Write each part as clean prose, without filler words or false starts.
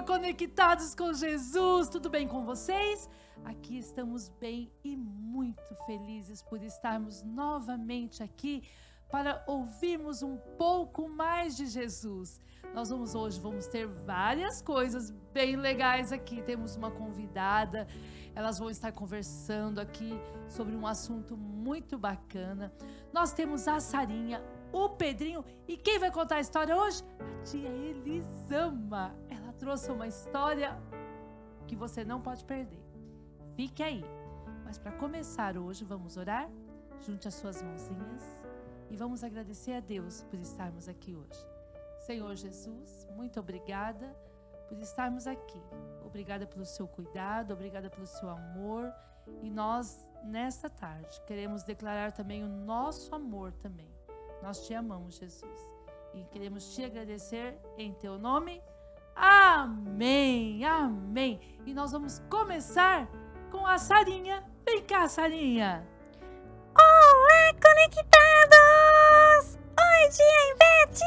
conectados com Jesus, tudo bem com vocês? Aqui estamos bem e muito felizes por estarmos novamente aqui para ouvirmos um pouco mais de Jesus. Nós hoje vamos ter várias coisas bem legais aqui. Temos uma convidada, elas vão estar conversando aqui sobre um assunto muito bacana. Nós temos a Sarinha, o Pedrinho e quem vai contar a história hoje? A tia Elisama. Ela trouxe uma história que você não pode perder. Fique aí. Mas para começar hoje, vamos orar? Junte as suas mãozinhas e vamos agradecer a Deus por estarmos aqui hoje. Senhor Jesus, muito obrigada por estarmos aqui. Obrigada pelo seu cuidado, obrigada pelo seu amor. E nós, nesta tarde, queremos declarar também o nosso amor também. Nós te amamos, Jesus. E queremos te agradecer em teu nome. Amém, amém. E nós vamos começar com a Sarinha. Vem cá, Sarinha. Olá, conectados! Oi, tia Ivete!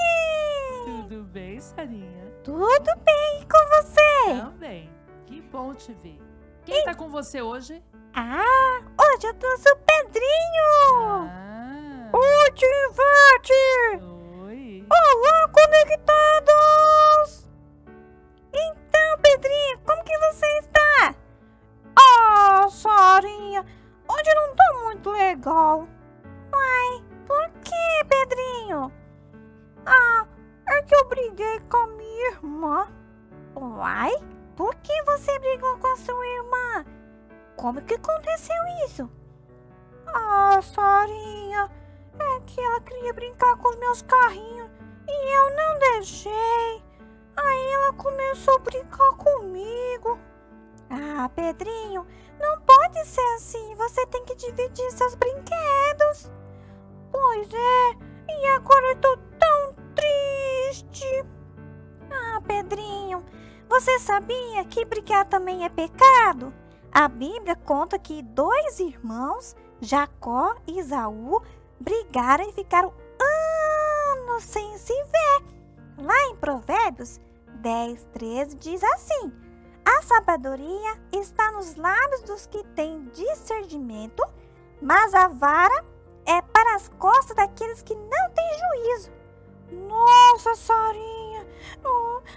Tudo bem, Sarinha? Tudo bem com você? Também. Que bom te ver. Quem tá com você hoje? Hoje eu trouxe o Pedrinho! Oi, tia Ivete! Oi. Olá, conectados! Então, Pedrinho, como que você está? Sarinha, hoje não tá muito legal. Uai, por que, Pedrinho? É que eu briguei com a minha irmã. Uai, por que você brigou com a sua irmã? Como que aconteceu isso? Sarinha, é que ela queria brincar com os meus carrinhos e eu não deixei. Aí ela começou a brincar comigo. Pedrinho, não pode ser assim. Você tem que dividir seus brinquedos. Pois é, e agora eu tô tão triste. Pedrinho, você sabia que brigar também é pecado? A Bíblia conta que 2 irmãos, Jacó e Esaú, brigaram e ficaram anos sem se ver. Lá em Provérbios 10:13 diz assim: a sabedoria está nos lábios dos que têm discernimento, mas a vara é para as costas daqueles que não têm juízo. Nossa, Sarinha,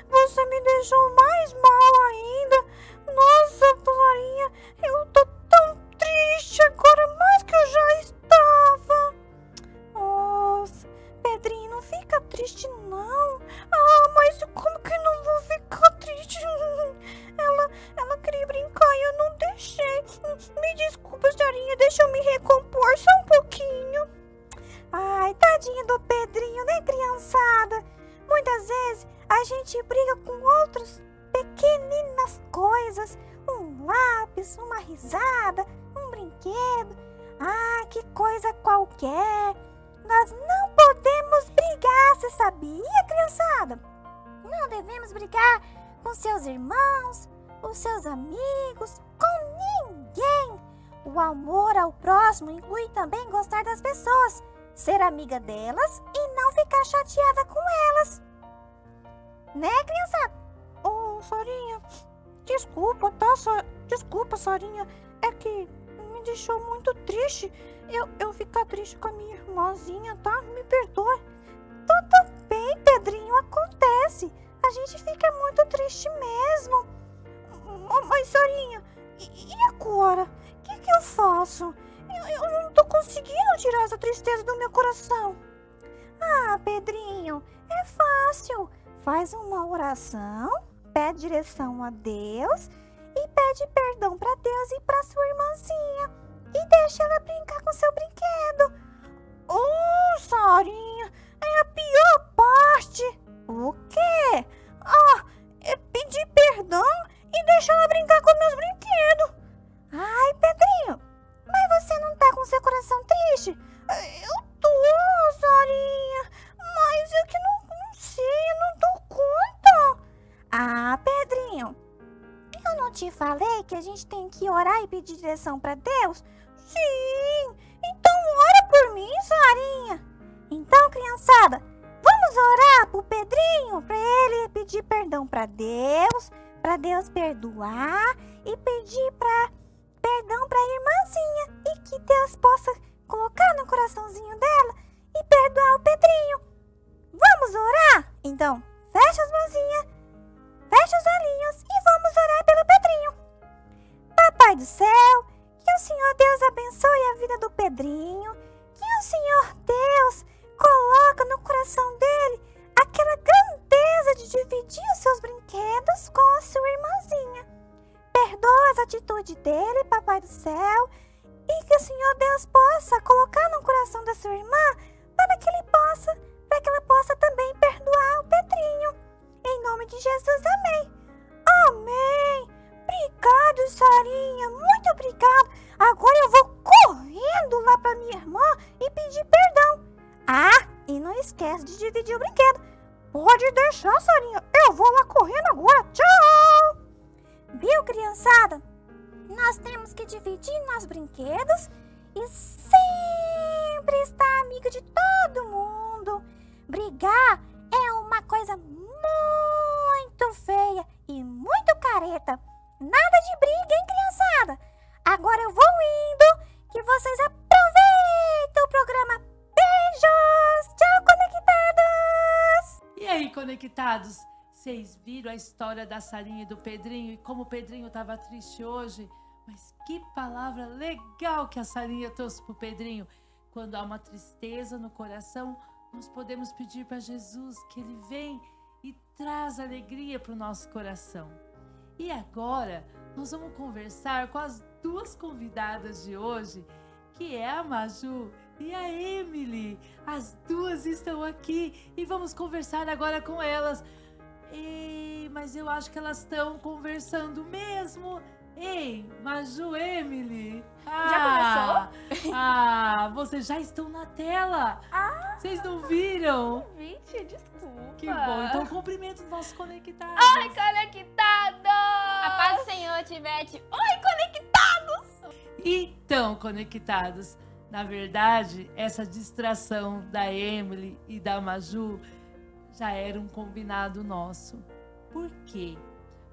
você me deixou mais mal ainda. Nossa, Sarinha, eu tô tão triste agora, mais que eu já estava. Nossa, Pedrinho, não fica triste não. Mas como que não vou ficar triste? Ela queria brincar e eu não deixei. Me desculpa, Sarinha, deixa eu me recompor só um pouquinho. Ai, tadinha do Pedrinho, né, criançada? Muitas vezes a gente briga com outras pequeninas coisas. Um lápis, uma risada, um brinquedo. Que coisa qualquer. Nós não podemos brigar, você sabia, criançada? Não devemos brigar com seus irmãos, os seus amigos, com ninguém. O amor ao próximo inclui também gostar das pessoas, ser amiga delas e não ficar chateada com elas. Né, criançada? Sarinha, desculpa, tá? Desculpa, Sarinha, é que me deixou muito triste eu ficar triste com a minha irmãzinha, tá? Me perdoe. Tudo bem, Pedrinho, acontece. A gente fica muito triste mesmo. Mas, Sarinha, e agora? O que eu faço? Eu não tô conseguindo tirar essa tristeza do meu coração. Pedrinho, é fácil. Faz uma oração, pede direção a Deus e pede perdão para Deus e para sua irmãzinha. E deixa ela brincar com seu brinquedo. Sarinha, é a pior parte. O quê? É pedir perdão e deixar ela brincar com meus brinquedos. Ai, Pedrinho, mas você não tá com seu coração triste? Eu tô, Sarinha, mas eu que não sei, eu não dou conta. Pedrinho, eu não te falei que a gente tem que orar e pedir direção para Deus? Sim, então ora por mim, Sarinha. Então, criançada, vamos orar pro Pedrinho, para ele pedir perdão para Deus, para Deus perdoar e pedir perdão para a irmãzinha e que Deus possa colocar no coraçãozinho dela e perdoar o Pedrinho. Vamos orar? Então, fecha as mãozinhas, fecha os olhinhos e vamos orar pelo Pedrinho. Papai do céu, que o Senhor Deus abençoe a vida do Pedrinho, que o Senhor Deus coloca no coração dele aquela grandeza de dividir os seus brinquedos com a sua irmãzinha. Perdoa as atitudes dele, Papai do céu, e que o Senhor Deus possa colocar no coração da sua irmã para que ela possa também perdoar o Pedrinho. Em nome de Jesus, amém. Amém. Obrigado, Sarinha, muito obrigado. Agora eu vou correndo lá para minha irmã e pedir perdão. Ah, e não esquece de dividir o brinquedo. Pode deixar, Sarinha, eu vou lá correndo agora. Tchau. Viu, criançada? Nós temos que dividir nossos brinquedos e sempre estar amigo de todo mundo. Brigar é uma coisa muito feia e muito careta. Nada de briga, hein, criançada? Agora eu vou indo, que vocês aproveitem o programa. Beijos! Tchau, conectados! E aí, conectados? Vocês viram a história da Sarinha e do Pedrinho e como o Pedrinho estava triste hoje? Mas que palavra legal que a Sarinha trouxe para o Pedrinho. Quando há uma tristeza no coração, nós podemos pedir para Jesus que Ele vem e traz alegria para o nosso coração. E agora, nós vamos conversar com as duas convidadas de hoje, que é a Maju e a Emily. As duas estão aqui e vamos conversar agora com elas. Mas eu acho que elas estão conversando mesmo. Ei, Maju, Emily. Já começou? Vocês já estão na tela. Vocês não viram? Gente, desculpa. Que bom. Então, cumprimento dos nossos conectados. Ai, conectados! A paz do Senhor, Tivete. Oi, conectados! Então, conectados, na verdade, essa distração da Emily e da Maju já era um combinado nosso. Por quê?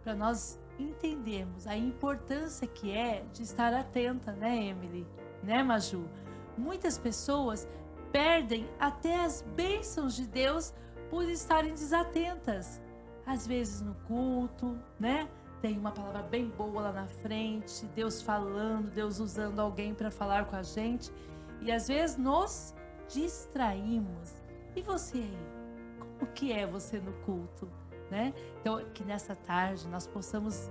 Para nós entendermos a importância que é de estar atenta, né, Emily? Né, Maju? Muitas pessoas perdem até as bênçãos de Deus por estarem desatentas. Às vezes no culto, né? Tem uma palavra bem boa lá na frente, Deus falando, Deus usando alguém para falar com a gente. E às vezes nos distraímos. E você aí? Como que é você no culto? Né? Então, que nessa tarde nós possamos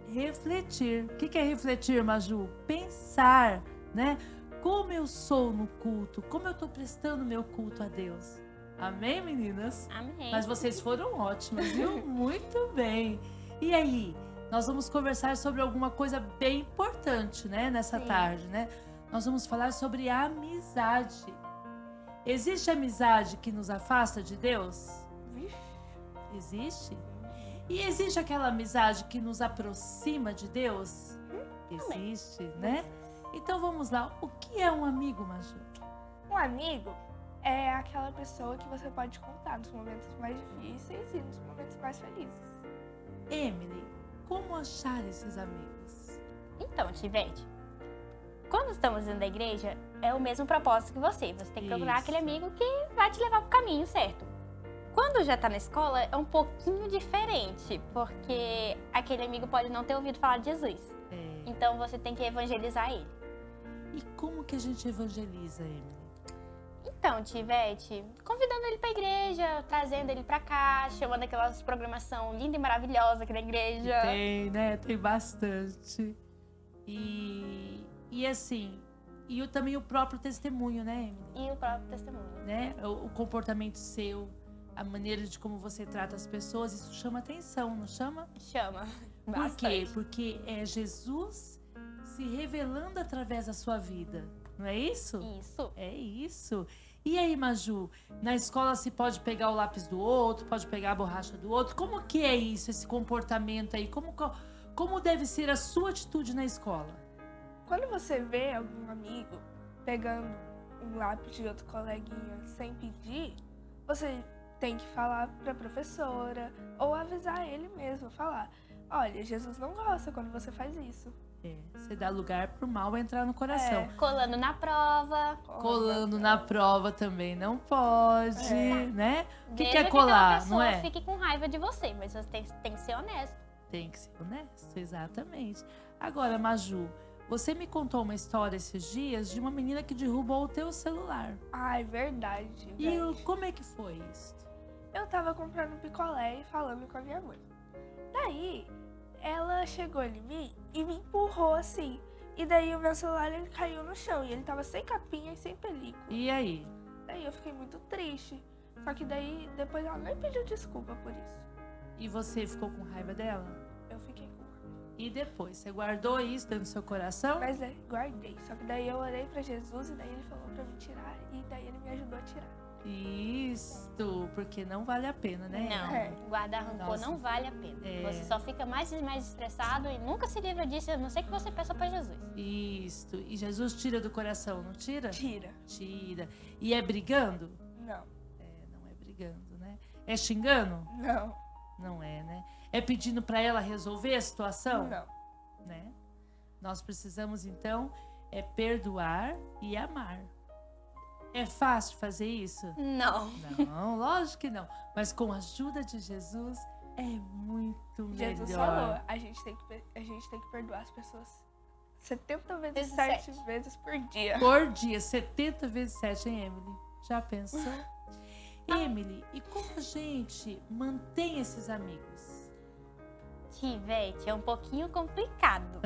refletir. O que é refletir, Maju? Pensar, né? Como eu sou no culto, como eu estou prestando meu culto a Deus. Amém, meninas? Amém. Mas vocês foram ótimas, viu? Muito bem. E aí, nós vamos conversar sobre alguma coisa bem importante, né? Nessa tarde, né? Nós vamos falar sobre a amizade. Existe amizade que nos afasta de Deus? Existe? E existe aquela amizade que nos aproxima de Deus? Existe, né? Então vamos lá. O que é um amigo, Maju? Um amigo é aquela pessoa que você pode contar nos momentos mais difíceis e nos momentos mais felizes. Emily, como achar esses amigos? Então, Tivete, quando estamos dentro da igreja, é o mesmo propósito que você. Você tem que procurar Isso. aquele amigo que vai te levar pro caminho certo. Quando já tá na escola, é um pouquinho diferente, porque aquele amigo pode não ter ouvido falar de Jesus. Então você tem que evangelizar ele. E como que a gente evangeliza, Emily? Então, Tivete, convidando ele pra igreja, trazendo ele pra cá, chamando aquelas programação linda e maravilhosa aqui na igreja. Tem, né? Tem bastante. E assim, também o próprio testemunho, né, Emily? E o próprio testemunho. Né? O comportamento seu, a maneira de como você trata as pessoas, isso chama atenção, não chama? Chama. Por quê? Bastante. Porque é Jesus se revelando através da sua vida, não é isso? Isso. É isso. E aí, Maju, na escola se pode pegar o lápis do outro, pode pegar a borracha do outro, como que é isso, esse comportamento aí? Como deve ser a sua atitude na escola? Quando você vê algum amigo pegando um lápis de outro coleguinha sem pedir, você tem que falar para a professora ou avisar ele mesmo, falar: olha, Jesus não gosta quando você faz isso. Você dá lugar pro mal entrar no coração. Colando na prova. Colando na prova também não pode, né? O que Mesmo é colar, que não é? fique com raiva de você, mas você tem que ser honesto. Tem que ser honesto, exatamente. Agora, Maju, você me contou uma história esses dias de uma menina que derrubou o teu celular. Ai, verdade. E como é que foi isso? Eu tava comprando picolé e falando com a minha mãe. Daí, ela chegou em mim e me empurrou assim. E daí o meu celular ele caiu no chão e ele tava sem capinha e sem película. E aí? Daí eu fiquei muito triste. Só que daí, depois ela nem pediu desculpa por isso. E você ficou com raiva dela? Eu fiquei com raiva. E depois, você guardou isso dentro do seu coração? Mas daí, guardei. Só que daí eu orei pra Jesus e daí ele falou pra me tirar. E daí ele me ajudou a tirar. Isso, porque não vale a pena, né? Não, guardar rancor Nossa. não vale a pena. Você só fica mais e mais estressado e nunca se livra disso, a não ser que você peça pra Jesus. Isso. E Jesus tira do coração, não tira? Tira. Tira. E é brigando? Não. Não é brigando, né? É xingando? Não. Não é, né? É pedindo pra ela resolver a situação? Não. Né? Nós precisamos, então, perdoar e amar. É fácil fazer isso? Não. Não, lógico que não. Mas com a ajuda de Jesus, é muito melhor. Jesus falou, a gente tem que perdoar as pessoas 70 vezes 7 vezes por dia. Por dia, 70 vezes 7, hein, Emily? Já pensou? Emily, e como a gente mantém esses amigos? Ivete, é um pouquinho complicado.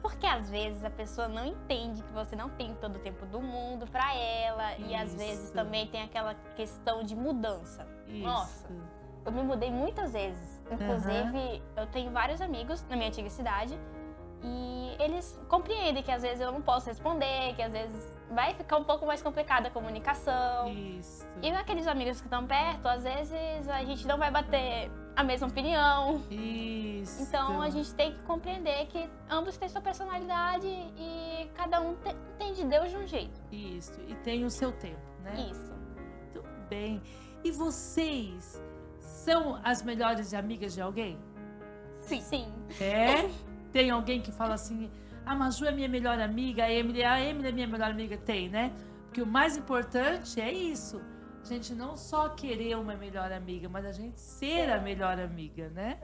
Porque Porque às vezes a pessoa não entende que você não tem todo o tempo do mundo pra ela. E às vezes Isso. também tem aquela questão de mudança. Isso. Nossa, eu me mudei muitas vezes. Inclusive, eu tenho vários amigos na minha antiga cidade. E eles compreendem que às vezes eu não posso responder, que às vezes vai ficar um pouco mais complicada a comunicação. Isso. E aqueles amigos que estão perto, às vezes a gente não vai bater a mesma opinião. Isso. Então a gente tem que compreender que ambos têm sua personalidade e cada um entende Deus de um jeito. Isso. E tem o seu tempo, né? Isso. Muito bem. E vocês são as melhores amigas de alguém? Sim. É? Tem alguém que fala assim, a Maju é minha melhor amiga, a Emily é minha melhor amiga? Tem, né? Porque o mais importante é isso. A gente não só querer uma melhor amiga, mas a gente ser a melhor amiga, né?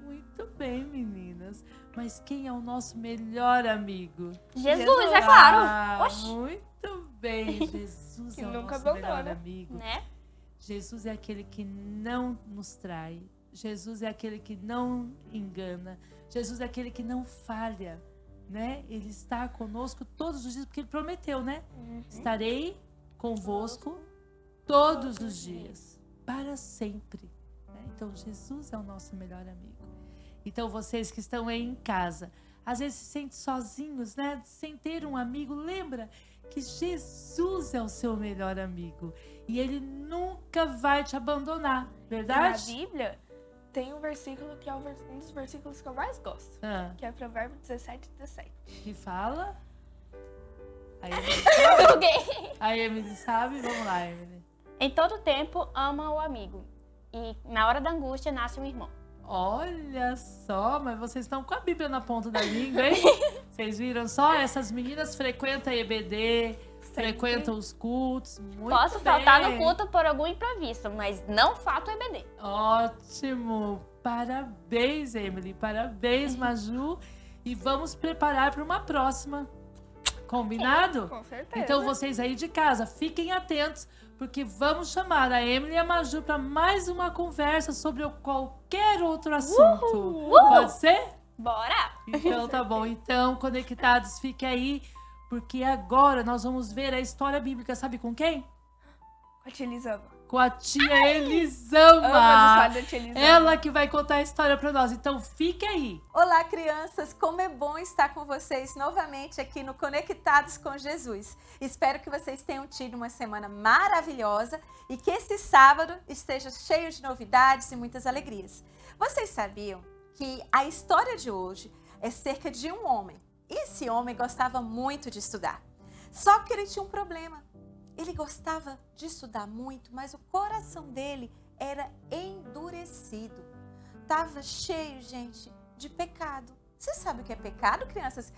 Muito bem, meninas. Mas quem é o nosso melhor amigo? Jesus, é claro. Ah, Oxi. muito bem. Jesus Que é o nunca nosso melhor abandona. amigo. Né? Jesus é aquele que não nos trai. Jesus é aquele que não engana. Jesus é aquele que não falha, né? Ele está conosco todos os dias, porque ele prometeu, né? Estarei convosco todos os dias, para sempre. Né? Então, Jesus é o nosso melhor amigo. Então, vocês que estão aí em casa, às vezes se sentem sozinhos, né? Sem ter um amigo, lembra que Jesus é o seu melhor amigo. E ele nunca vai te abandonar, E verdade? na Bíblia tem um versículo que é um dos versículos que eu mais gosto. Que é Provérbios 17:17. Que fala? A Emily, Ok. a Emily sabe? Vamos lá, Emily. Em todo tempo, ama o amigo. E na hora da angústia, nasce um irmão. Olha só, mas vocês estão com a Bíblia na ponta da língua, hein? Vocês viram só? Essas meninas frequentam EBD, frequentam os cultos. Muito Posso bem. faltar no culto por algum imprevisto, mas não falta o EBD. Ótimo! Parabéns, Emily. Parabéns, Maju. E vamos preparar para uma próxima. Combinado? Com certeza. Então vocês aí de casa, fiquem atentos, porque vamos chamar a Emily e a Maju para mais uma conversa sobre qualquer outro assunto. Pode ser? Bora! Então tá bom. Então, conectados, fique aí, porque agora nós vamos ver a história bíblica. Sabe com quem? Com a tia Elisama. Com a tia Elisama. Amo as histórias da tia Elisama. Ela que vai contar a história para nós. Então fique aí. Olá, crianças! Como é bom estar com vocês novamente aqui no Conectados com Jesus. Espero que vocês tenham tido uma semana maravilhosa e que esse sábado esteja cheio de novidades e muitas alegrias. Vocês sabiam que a história de hoje é cerca de um homem. Esse homem gostava muito de estudar, só que ele tinha um problema. Ele gostava de estudar muito, mas o coração dele era endurecido. Estava cheio, gente, de pecado. Você sabe o que é pecado, crianças?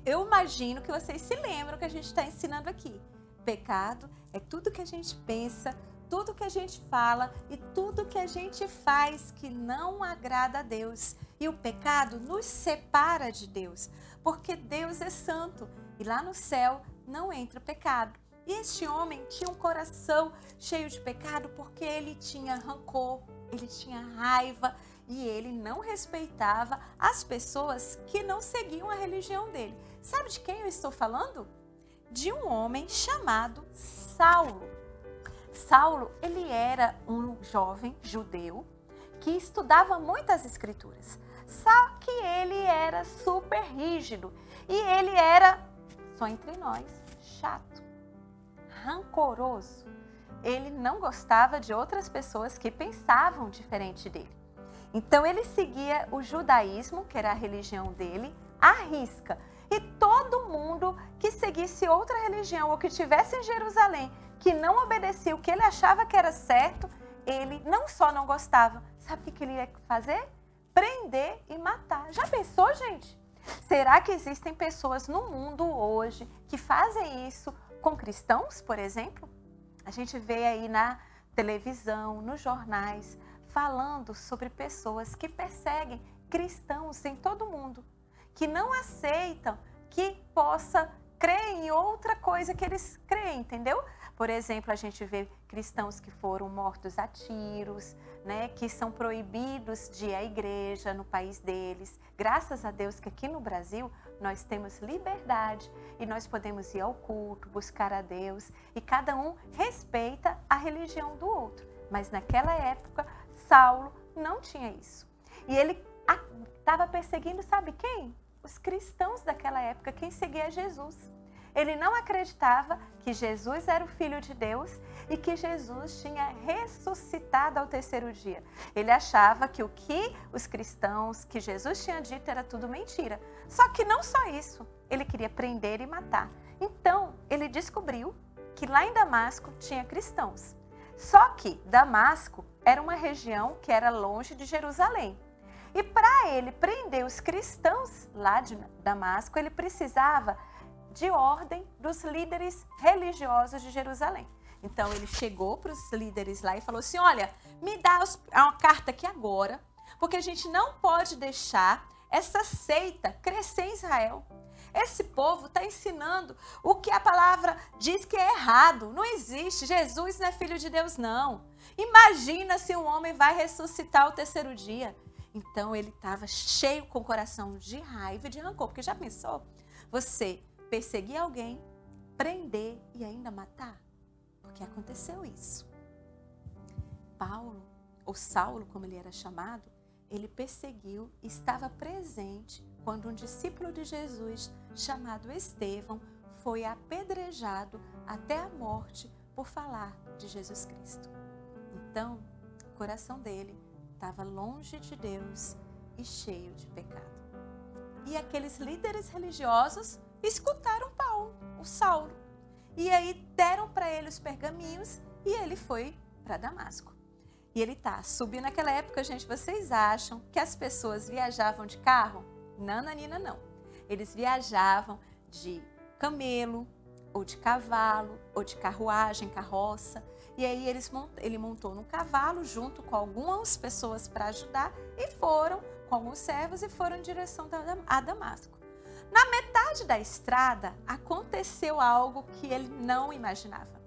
Eu imagino que vocês se lembram que a gente está ensinando aqui. Pecado é tudo que a gente pensa, tudo que a gente fala e tudo que a gente faz que não agrada a Deus. E o pecado nos separa de Deus, porque Deus é santo e lá no céu não entra pecado. E este homem tinha um coração cheio de pecado porque ele tinha rancor, ele tinha raiva e ele não respeitava as pessoas que não seguiam a religião dele. Sabe de quem eu estou falando? De um homem chamado Saulo. Saulo, ele era um jovem judeu que estudava muitas escrituras. Só que ele era super rígido e ele era, só entre nós, chato, rancoroso. Ele não gostava de outras pessoas que pensavam diferente dele. Então ele seguia o judaísmo, que era a religião dele, à risca. E todo mundo que seguisse outra religião ou que estivesse em Jerusalém, que não obedecia o que ele achava que era certo, ele não só não gostava. Sabe o que ele ia fazer? Prender e matar. Já pensou, gente? Será que existem pessoas no mundo hoje que fazem isso com cristãos, por exemplo? A gente vê aí na televisão, nos jornais, falando sobre pessoas que perseguem cristãos em todo o mundo, que não aceitam que possa crer em outra coisa que eles creem, entendeu? Por exemplo, a gente vê cristãos que foram mortos a tiros, né, que são proibidos de ir à igreja no país deles. Graças a Deus que aqui no Brasil nós temos liberdade e nós podemos ir ao culto, buscar a Deus e cada um respeita a religião do outro. Mas naquela época, Saulo não tinha isso. E ele estava perseguindo, sabe quem? Os cristãos daquela época, quem seguia Jesus. Ele não acreditava que Jesus era o Filho de Deus e que Jesus tinha ressuscitado ao terceiro dia. Ele achava que o que os cristãos, que Jesus tinha dito era tudo mentira. Só que não só isso, ele queria prender e matar. Então, ele descobriu que lá em Damasco tinha cristãos. Só que Damasco era uma região que era longe de Jerusalém. E para ele prender os cristãos lá de Damasco, ele precisava de ordem dos líderes religiosos de Jerusalém. Então ele chegou para os líderes lá e falou assim: olha, me dá uma carta aqui agora, porque a gente não pode deixar essa seita crescer em Israel. Esse povo está ensinando o que a palavra diz que é errado. Não existe. Jesus não é filho de Deus, não. Imagina se um homem vai ressuscitar ao terceiro dia. Então ele estava cheio com o coração de raiva e de rancor. Porque já pensou? Você perseguir alguém, prender e ainda matar? Porque aconteceu isso. Paulo, ou Saulo, como ele era chamado, ele perseguiu e estava presente quando um discípulo de Jesus, chamado Estevão, foi apedrejado até a morte por falar de Jesus Cristo. Então, o coração dele estava longe de Deus e cheio de pecado. E aqueles líderes religiosos escutaram Paulo, o Saulo, e aí deram para ele os pergaminhos e ele foi para Damasco. E ele tá subindo naquela época, gente, vocês acham que as pessoas viajavam de carro? Não, Nanina, não. Eles viajavam de camelo, ou de cavalo, ou de carruagem, carroça. E aí ele montou no cavalo junto com algumas pessoas para ajudar e foram com alguns servos e foram em direção a Damasco. Na metade da estrada aconteceu algo que ele não imaginava.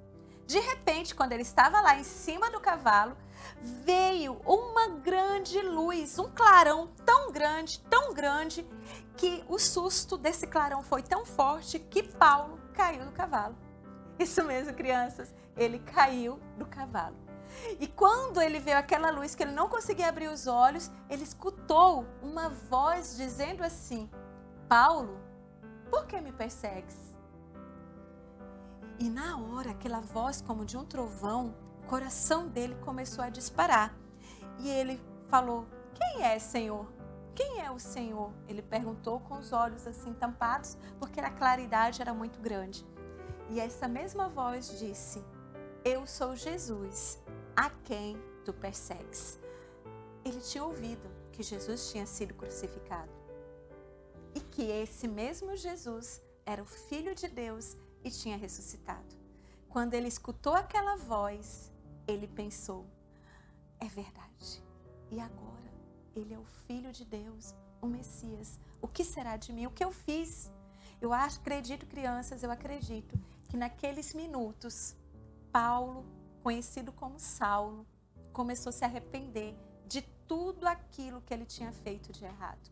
De repente, quando ele estava lá em cima do cavalo, veio uma grande luz, um clarão tão grande, que o susto desse clarão foi tão forte que Paulo caiu do cavalo. Isso mesmo, crianças, ele caiu do cavalo. E quando ele viu aquela luz que ele não conseguia abrir os olhos, ele escutou uma voz dizendo assim: Paulo, por que me persegues? E na hora, aquela voz como de um trovão, o coração dele começou a disparar. E ele falou: quem é, Senhor? Quem é o Senhor? Ele perguntou com os olhos assim tampados, porque a claridade era muito grande. E essa mesma voz disse: eu sou Jesus, a quem tu persegues. Ele tinha ouvido que que Jesus tinha sido crucificado. E que esse mesmo Jesus era o Filho de Deus e tinha ressuscitado. Quando ele escutou aquela voz, ele pensou, é verdade. E agora? Ele é o Filho de Deus, o Messias. O que será de mim? O que eu fiz? Eu acredito, crianças, eu acredito que naqueles minutos, Paulo, conhecido como Saulo, começou a se arrepender de tudo aquilo que ele tinha feito de errado.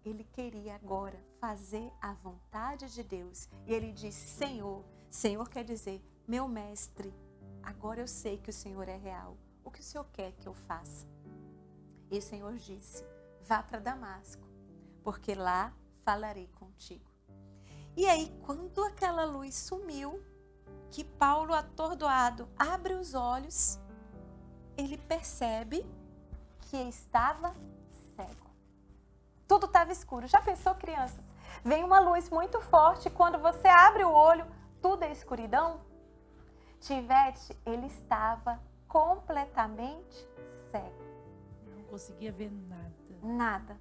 Ele queria agora fazer a vontade de Deus. E ele disse, Senhor, Senhor quer dizer, meu mestre, agora eu sei que o Senhor é real. O que o Senhor quer que eu faça? E o Senhor disse, vá para Damasco, porque lá falarei contigo. E aí, quando aquela luz sumiu, que Paulo, atordoado, abre os olhos, ele percebe que estava cego. Tudo estava escuro. Já pensou, crianças? Vem uma luz muito forte, quando você abre o olho, tudo é escuridão? Tivete, ele estava completamente cego. Não conseguia ver nada. Nada.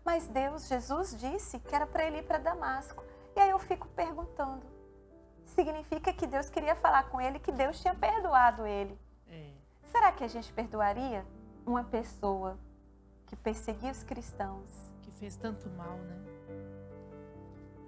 Mas Deus, Jesus disse que era para ele ir para Damasco. E aí eu fico perguntando, significa que Deus queria falar com ele, que Deus tinha perdoado ele. Será que a gente perdoaria uma pessoa que perseguia os cristãos? Que fez tanto mal, né?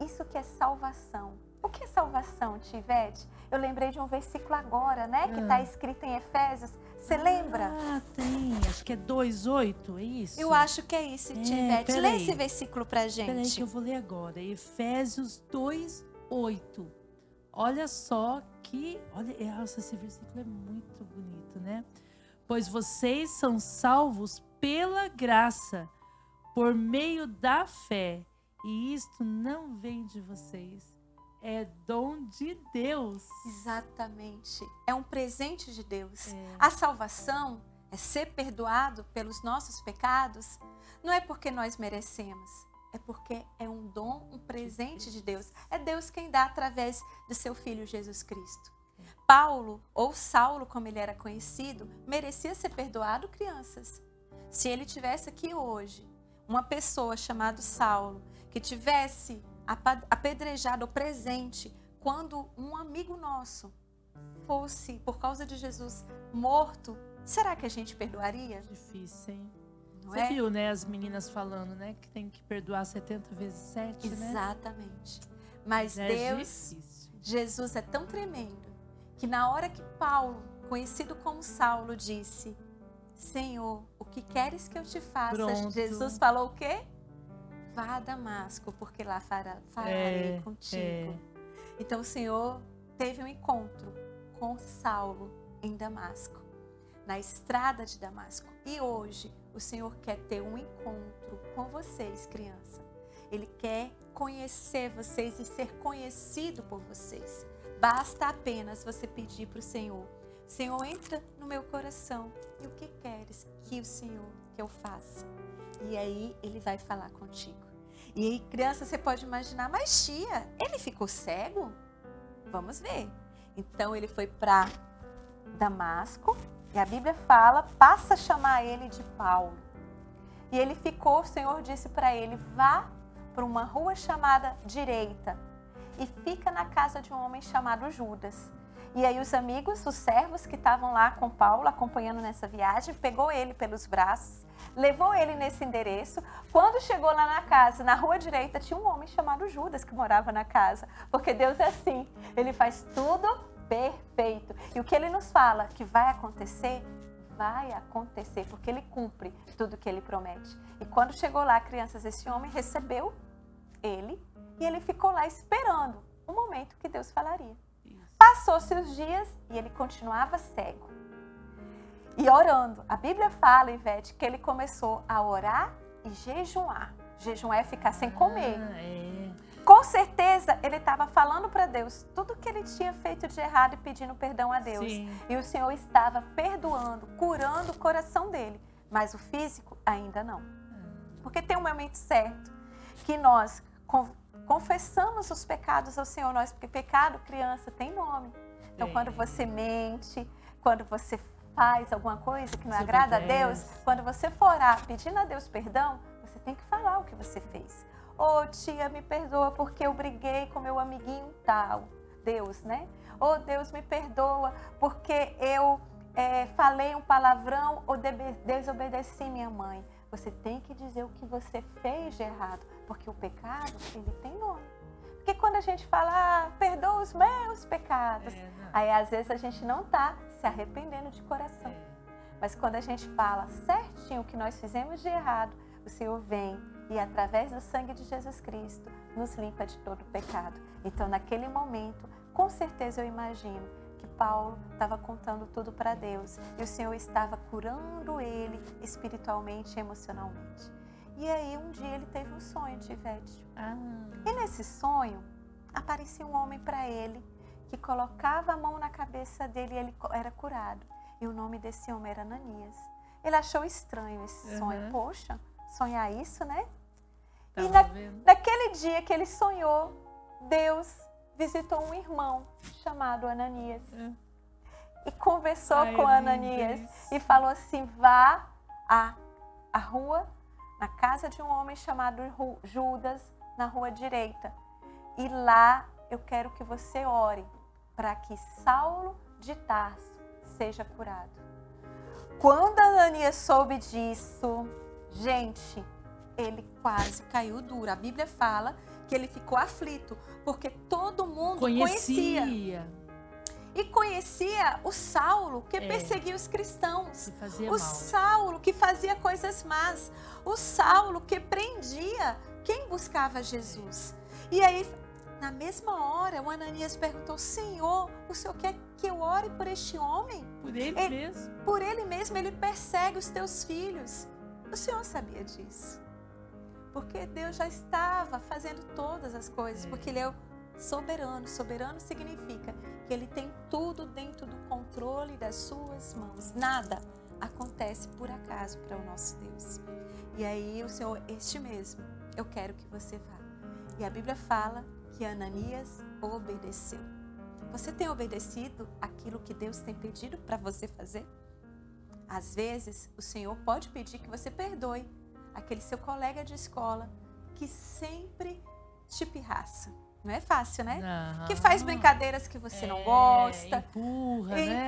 Isso que é salvação. O que é salvação, Tivete? Eu lembrei de um versículo agora, né? Que está escrito em Efésios. Você lembra? Ah, tem. Acho que é 2:8, é isso? Eu acho que é isso, Tivete. Lê peraí. esse versículo pra gente. Peraí que eu vou ler agora. Efésios 2:8. Olha só que... Olha, nossa, esse versículo é muito bonito, né? Pois vocês são salvos pela graça, por meio da fé. E isto não vem de vocês. É dom de Deus. Exatamente. É um presente de Deus. A salvação é ser perdoado pelos nossos pecados. Não é porque nós merecemos. É porque é um dom, um presente de Deus. É Deus quem dá através do seu Filho Jesus Cristo. Paulo, ou Saulo, como ele era conhecido, merecia ser perdoado, crianças. Se ele tivesse aqui hoje, uma pessoa chamada Saulo, que tivesse apedrejado ou presente quando um amigo nosso fosse, por causa de Jesus, morto, será que a gente perdoaria? Difícil, hein? Não Você é? viu, né, as meninas falando, né, que tem que perdoar 70 vezes 7, né? Exatamente. Mas É Deus, difícil. Jesus é tão tremendo, que na hora que Paulo, conhecido como Saulo, disse, Senhor, o que queres que eu te faça? Pronto. Jesus falou o quê? Vá a Damasco, porque lá falarei contigo. Então o Senhor teve um encontro com Saulo em Damasco, na estrada de Damasco. E hoje o Senhor quer ter um encontro com vocês, criança. Ele quer conhecer vocês e ser conhecido por vocês. Basta apenas você pedir para o Senhor. Senhor, entra no meu coração. E o que queres que o Senhor que eu faça? E aí ele vai falar contigo. E aí, criança, você pode imaginar, mas tia, ele ficou cego? Vamos ver. Então ele foi para Damasco e a Bíblia fala, passa a chamar ele de Paulo. E ele ficou, o Senhor disse para ele, vá para uma rua chamada Direita e fica na casa de um homem chamado Judas. E aí os amigos, os servos que estavam lá com Paulo, acompanhando nessa viagem, pegou ele pelos braços, levou ele nesse endereço. Quando chegou lá na casa, na rua direita, tinha um homem chamado Judas que morava na casa. Porque Deus é assim, ele faz tudo perfeito. E o que ele nos fala que vai acontecer, porque ele cumpre tudo que ele promete. E quando chegou lá, crianças, esse homem recebeu ele e ele ficou lá esperando o momento que Deus falaria. Passou-se os dias e ele continuava cego. E orando. A Bíblia fala, Ivete, que ele começou a orar e jejuar. Jejuar é ficar sem comer. Com certeza, ele estava falando para Deus tudo que ele tinha feito de errado e pedindo perdão a Deus. Sim. E o Senhor estava perdoando, curando o coração dele. Mas o físico ainda não. Porque tem um momento certo que nós confessamos os pecados ao Senhor, porque pecado, criança, tem nome. Então, quando você mente, quando você faz alguma coisa que não agrada a Deus, quando você for orar pedindo a Deus perdão, você tem que falar o que você fez. Ô, tia, me perdoa porque eu briguei com meu amiguinho tal. Deus, né? Ô, Deus, me perdoa porque eu falei um palavrão ou desobedeci minha mãe. Você tem que dizer o que você fez de errado, porque o pecado, ele tem nome. Porque quando a gente fala, perdoa os meus pecados, aí às vezes a gente não está se arrependendo de coração. Mas quando a gente fala certinho o que nós fizemos de errado, o Senhor vem e através do sangue de Jesus Cristo nos limpa de todo o pecado. Então naquele momento, com certeza eu imagino que Paulo estava contando tudo para Deus e o Senhor estava curando ele espiritualmente e emocionalmente. E aí um dia ele teve um sonho, Tivete. E nesse sonho aparecia um homem para ele que colocava a mão na cabeça dele e ele era curado. E o nome desse homem era Ananias. Ele achou estranho esse sonho. Poxa, sonhar isso, né? E naquele dia que ele sonhou, Deus visitou um irmão chamado Ananias. E conversou com Ananias e falou assim, vá à rua, na casa de um homem chamado Judas, na rua direita. E lá eu quero que você ore para que Saulo de Tarso seja curado. Quando Ananias soube disso, gente, ele quase caiu duro. A Bíblia fala que ele ficou aflito, porque todo mundo conhecia. E conhecia o Saulo que perseguia os cristãos. O Saulo que fazia coisas más. O Saulo que prendia quem buscava Jesus. E aí, na mesma hora, o Ananias perguntou, Senhor, o Senhor quer que eu ore por este homem? Por ele mesmo? Por ele mesmo, ele persegue os teus filhos. O Senhor sabia disso. Porque Deus já estava fazendo todas as coisas, porque Ele é o soberano. Soberano significa que Ele tem tudo dentro do controle das suas mãos. Nada acontece por acaso para o nosso Deus. E aí o Senhor, este mesmo, eu quero que você vá. E a Bíblia fala que Ananias obedeceu. Você tem obedecido aquilo que Deus tem pedido para você fazer? Às vezes, o Senhor pode pedir que você perdoe aquele seu colega de escola que sempre te pirraça. Não é fácil, né? Que faz brincadeiras que você não gosta.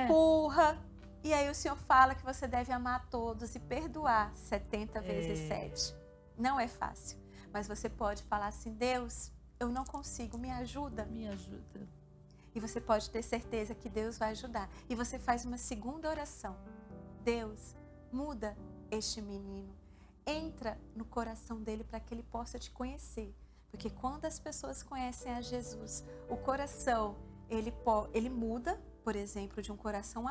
Empurra. E aí o Senhor fala que você deve amar todos e perdoar 70 vezes 7. Não é fácil. Mas você pode falar assim, Deus, eu não consigo, me ajuda. Me ajuda. E você pode ter certeza que Deus vai ajudar. E você faz uma segunda oração. Deus, muda este menino. Entra no coração dele para que ele possa te conhecer. Porque quando as pessoas conhecem a Jesus, o coração, ele muda, por exemplo, de um coração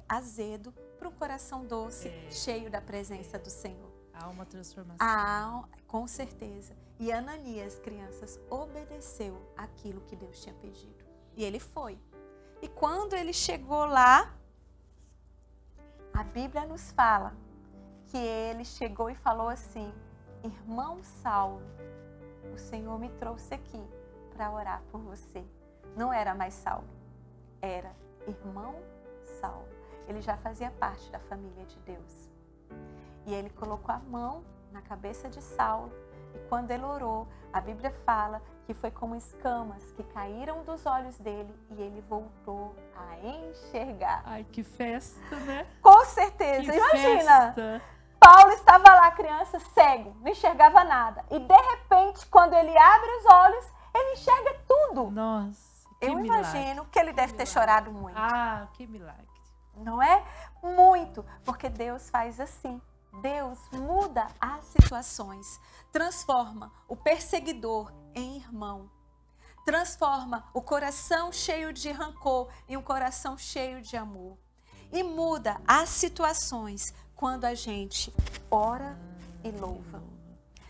azedo para um coração doce, cheio da presença do Senhor. Há uma transformação. Com certeza. E Ananias, crianças, obedeceu aquilo que Deus tinha pedido. E ele foi. E quando ele chegou lá, a Bíblia nos fala que ele chegou e falou assim, irmão Saulo, o Senhor me trouxe aqui para orar por você. Não era mais Saulo, era irmão Saulo. Ele já fazia parte da família de Deus. E ele colocou a mão na cabeça de Saulo e quando ele orou, a Bíblia fala que foi como escamas que caíram dos olhos dele e ele voltou a enxergar. Ai, que festa, né? Com certeza, que imagina! Festa. Paulo estava lá, criança, cego, não enxergava nada. E de repente, quando ele abre os olhos, ele enxerga tudo. Nossa, que Eu milagre. imagino que ele deve ter chorado muito. Ah, que milagre. Não é? Muito, porque Deus faz assim. Deus muda as situações, transforma o perseguidor em irmão, transforma o coração cheio de rancor em um coração cheio de amor e muda as situações quando a gente ora e louva.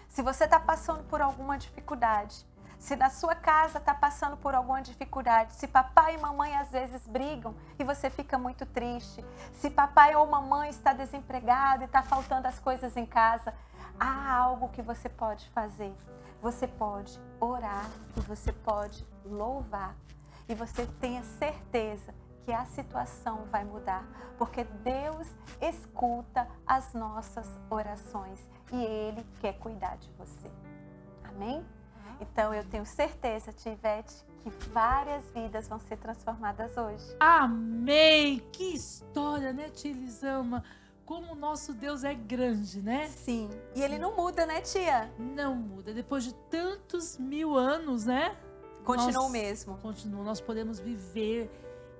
Se você está passando por alguma dificuldade, se na sua casa está passando por alguma dificuldade, se papai e mamãe às vezes brigam e você fica muito triste, se papai ou mamãe está desempregado e está faltando as coisas em casa, há algo que você pode fazer. Você pode orar e você pode louvar. E você tenha certeza que a situação vai mudar, porque Deus escuta as nossas orações e Ele quer cuidar de você. Amém? Então eu tenho certeza, Tia Ivete, que várias vidas vão ser transformadas hoje. Amém! Que história, né, tia Elisama? Como o nosso Deus é grande, né? Sim. E Ele não muda, né, tia? Não muda. Depois de tantos 1000 anos, né? Continua o mesmo. Continua. Nós podemos viver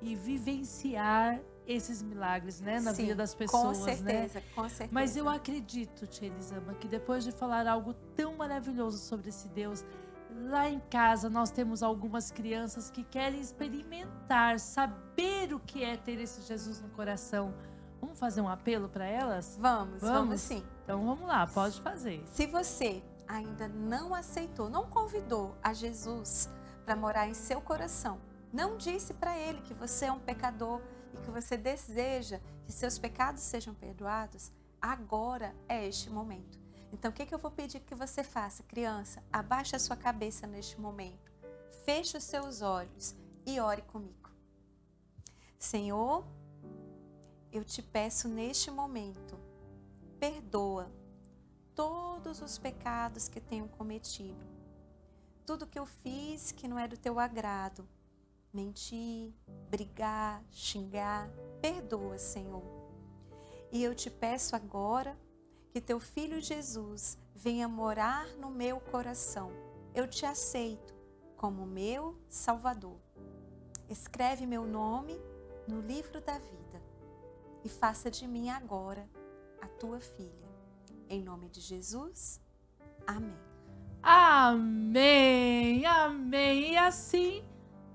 e vivenciar esses milagres, né? Na Sim, vida das pessoas, com certeza, né? com certeza. Mas eu acredito, tia Elisama, que depois de falar algo tão maravilhoso sobre esse Deus, lá em casa nós temos algumas crianças que querem experimentar, saber o que é ter esse Jesus no coração. Vamos fazer um apelo para elas? Vamos sim. Então vamos lá, pode fazer. Se você ainda não aceitou, não convidou a Jesus para morar em seu coração, não disse para Ele que você é um pecador e que você deseja que seus pecados sejam perdoados, agora é este momento. Então, o que eu vou pedir que você faça? Criança, abaixe a sua cabeça neste momento. Feche os seus olhos e ore comigo. Senhor, eu te peço neste momento, perdoa todos os pecados que tenho cometido. Tudo que eu fiz que não é do teu agrado. Mentir, brigar, xingar, perdoa, Senhor. E eu te peço agora que teu Filho Jesus venha morar no meu coração. Eu te aceito como meu Salvador. Escreve meu nome no livro da vida e faça de mim agora a tua filha. Em nome de Jesus, amém. Amém, amém. E assim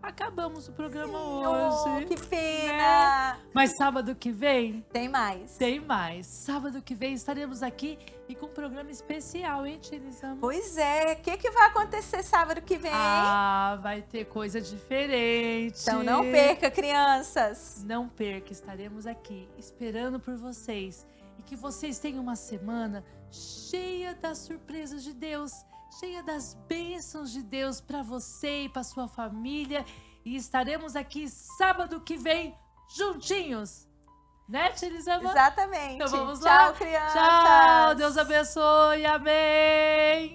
acabamos o programa hoje. Que pena! Né? Mas sábado que vem... Tem mais. Tem mais. Sábado que vem estaremos aqui e com um programa especial, hein, tia Elisama? Pois é. O que vai acontecer sábado que vem? Ah, vai ter coisa diferente. Então não perca, crianças. Não perca. Estaremos aqui esperando por vocês. E que vocês tenham uma semana cheia das surpresas de Deus, cheia das bênçãos de Deus para você e para sua família. E estaremos aqui sábado que vem juntinhos. Né, tia Elisama? Exatamente. Então vamos lá. Tchau, crianças. Tchau. Deus abençoe. Amém.